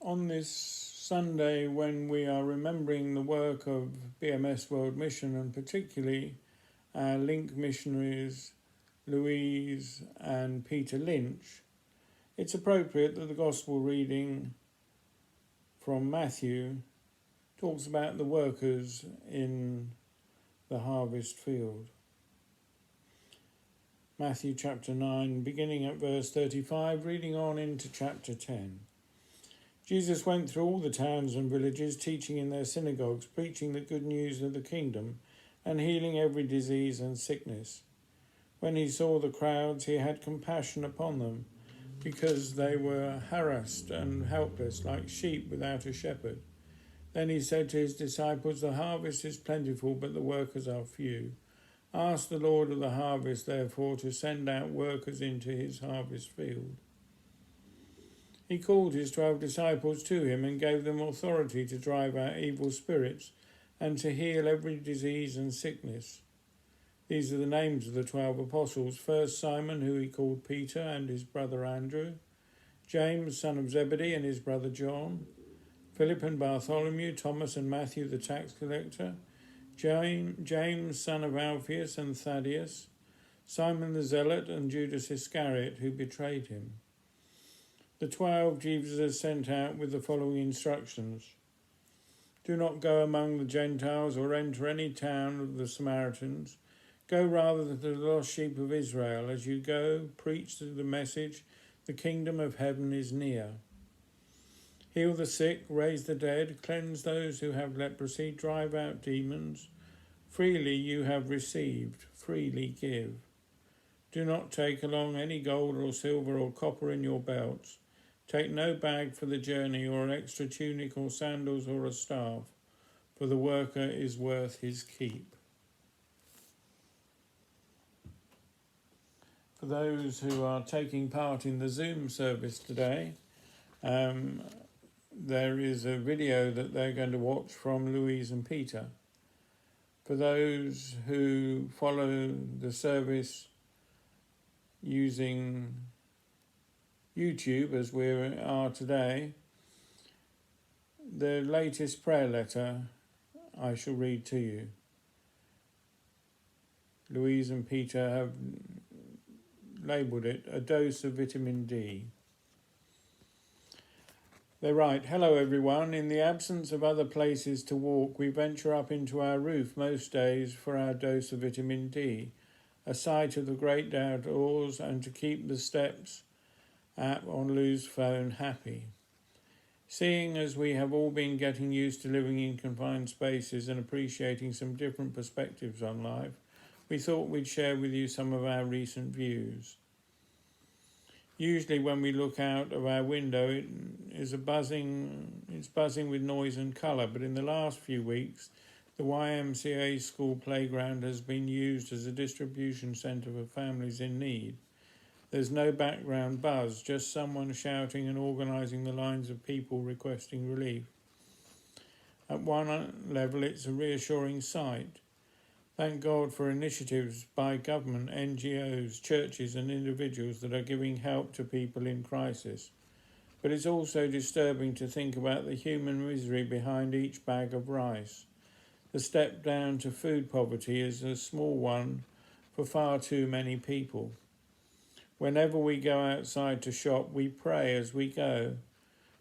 On this Sunday, when we are remembering the work of BMS World Mission and particularly our link missionaries Louise and Peter Lynch, it's appropriate that the Gospel reading from Matthew talks about the workers in the harvest field. Matthew chapter 9, beginning at verse 35, reading on into chapter 10. Jesus went through all the towns and villages, teaching in their synagogues, preaching the good news of the kingdom, and healing every disease and sickness. When he saw the crowds, he had compassion upon them, because they were harassed and helpless, like sheep without a shepherd. Then he said to his disciples, "The harvest is plentiful, but the workers are few. Ask the Lord of the harvest, therefore, to send out workers into his harvest field." He called his 12 disciples to him and gave them authority to drive out evil spirits and to heal every disease and sickness. These are the names of the 12 apostles. First, Simon, who he called Peter, and his brother Andrew. James, son of Zebedee, and his brother John. Philip and Bartholomew, Thomas and Matthew the tax collector. James, son of Alphaeus and Thaddeus, Simon the Zealot, and Judas Iscariot, who betrayed him. The 12 Jesus sent out with the following instructions. Do not go among the Gentiles or enter any town of the Samaritans. Go rather to the lost sheep of Israel. As you go, preach the message, the kingdom of heaven is near. Heal the sick, raise the dead, cleanse those who have leprosy, drive out demons. Freely you have received, freely give. Do not take along any gold or silver or copper in your belts. Take no bag for the journey, or an extra tunic or sandals or a staff, for the worker is worth his keep. For those who are taking part in the Zoom service today, there is a video that they're going to watch from Louise and Peter. For those who follow the service using YouTube, as we are today, the latest prayer letter I shall read to you. Louise and Peter have labelled it a dose of vitamin D. They write, "Hello everyone. In the absence of other places to walk, we venture up into our roof most days for our dose of vitamin D, a sight of the great outdoors, and to keep the steps app on Lou's phone happy. Seeing as we have all been getting used to living in confined spaces and appreciating some different perspectives on life, we thought we'd share with you some of our recent views. Usually when we look out of our window, it's buzzing with noise and colour, but in the last few weeks, the YMCA school playground has been used as a distribution centre for families in need. There's no background buzz, just someone shouting and organising the lines of people requesting relief. At one level, it's a reassuring sight. Thank God for initiatives by government, NGOs, churches and individuals that are giving help to people in crisis. But it's also disturbing to think about the human misery behind each bag of rice. The step down to food poverty is a small one for far too many people. Whenever we go outside to shop, we pray as we go.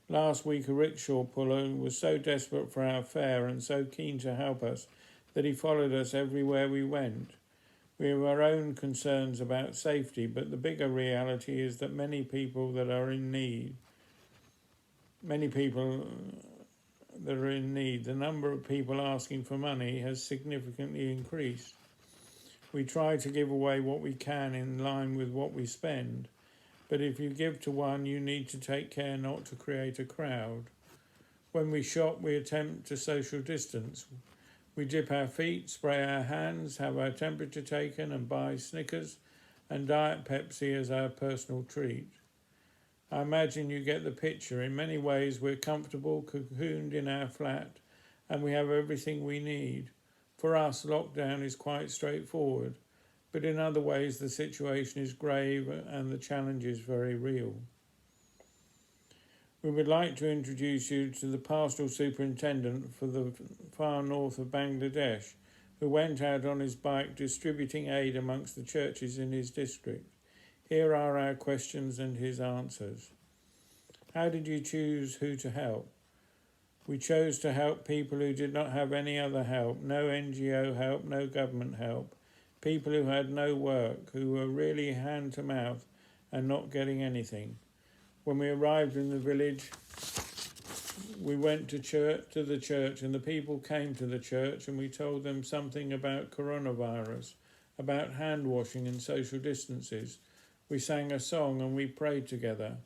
Last week, a rickshaw puller was so desperate for our fare and so keen to help us that he followed us everywhere we went. We have our own concerns about safety, but the bigger reality is that many people that are in need, the number of people asking for money has significantly increased. We try to give away what we can in line with what we spend, but if you give to one, you need to take care not to create a crowd. When we shop, we attempt to social distance. We dip our feet, spray our hands, have our temperature taken and buy Snickers and Diet Pepsi as our personal treat. I imagine you get the picture. In many ways, we're comfortable, cocooned in our flat, and we have everything we need. For us, lockdown is quite straightforward, but in other ways, the situation is grave and the challenge is very real. We would like to introduce you to the pastoral superintendent for the far north of Bangladesh, who went out on his bike distributing aid amongst the churches in his district. Here are our questions and his answers. How did you choose who to help? We chose to help people who did not have any other help, no NGO help, no government help, people who had no work, who were really hand to mouth and not getting anything. When we arrived in the village, we went to the church, and the people came to the church, and we told them something about coronavirus, about hand washing and social distances. We sang a song and we prayed together.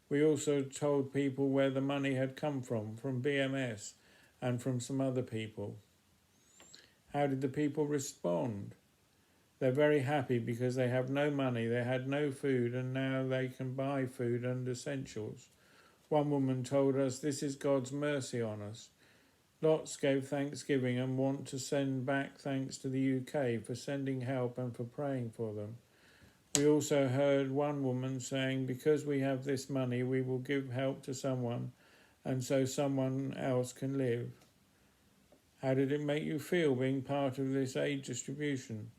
We also told people where the money had come from BMS and from some other people. How did the people respond? They're very happy because they have no money, they had no food, and now they can buy food and essentials. One woman told us, "This is God's mercy on us." Lots gave thanksgiving and want to send back thanks to the UK for sending help and for praying for them. We also heard one woman saying, because we have this money, we will give help to someone, and so someone else can live. How did it make you feel being part of this aid distribution?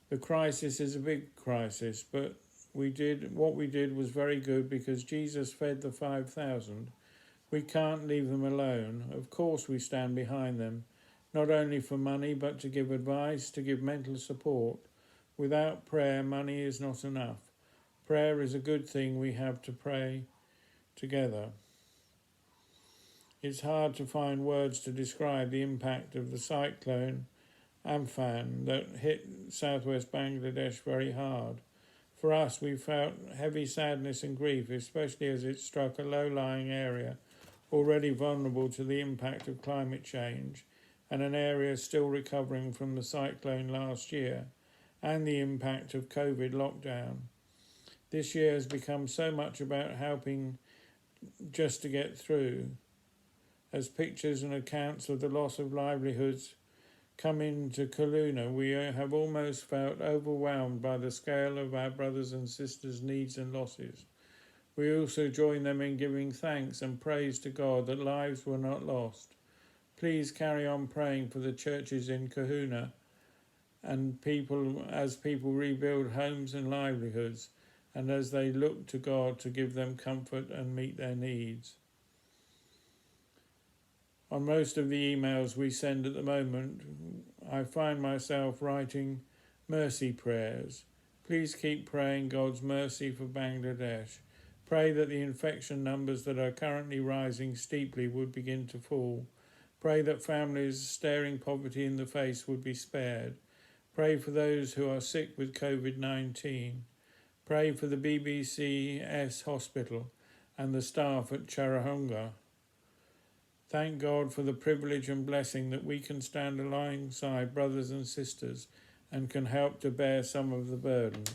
The crisis is a big crisis, but what we did was very good because Jesus fed the 5,000. We can't leave them alone. Of course we stand behind them, not only for money, but to give advice, to give mental support. Without prayer, money is not enough. Prayer is a good thing we have to pray together. It's hard to find words to describe the impact of the cyclone Amphan that hit southwest Bangladesh very hard. For us, we felt heavy sadness and grief, especially as it struck a low-lying area already vulnerable to the impact of climate change, and an area still recovering from the cyclone last year and the impact of COVID lockdown. This year has become so much about helping just to get through. As pictures and accounts of the loss of livelihoods come into Kelowna, we have almost felt overwhelmed by the scale of our brothers and sisters' needs and losses. We also join them in giving thanks and praise to God that lives were not lost. Please carry on praying for the churches in Kelowna and as people rebuild homes and livelihoods, and as they look to God to give them comfort and meet their needs. On most of the emails we send at the moment, I find myself writing mercy prayers. Please keep praying God's mercy for Bangladesh. Pray that the infection numbers that are currently rising steeply would begin to fall. Pray that families staring poverty in the face would be spared. Pray for those who are sick with COVID-19. Pray for the BBCS hospital and the staff at Charahunga. Thank God for the privilege and blessing that we can stand alongside brothers and sisters and can help to bear some of the burden.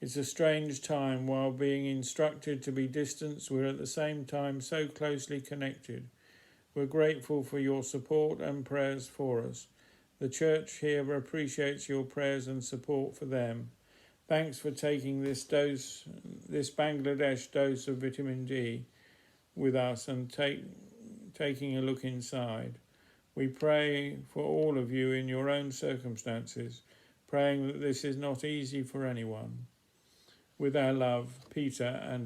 It's a strange time. While being instructed to be distanced, we're at the same time so closely connected. We're grateful for your support and prayers for us. The church here appreciates your prayers and support for them. Thanks for taking this Bangladesh dose of vitamin D with us and taking a look inside. We pray for all of you in your own circumstances, praying that this is not easy for anyone. With our love, Peter and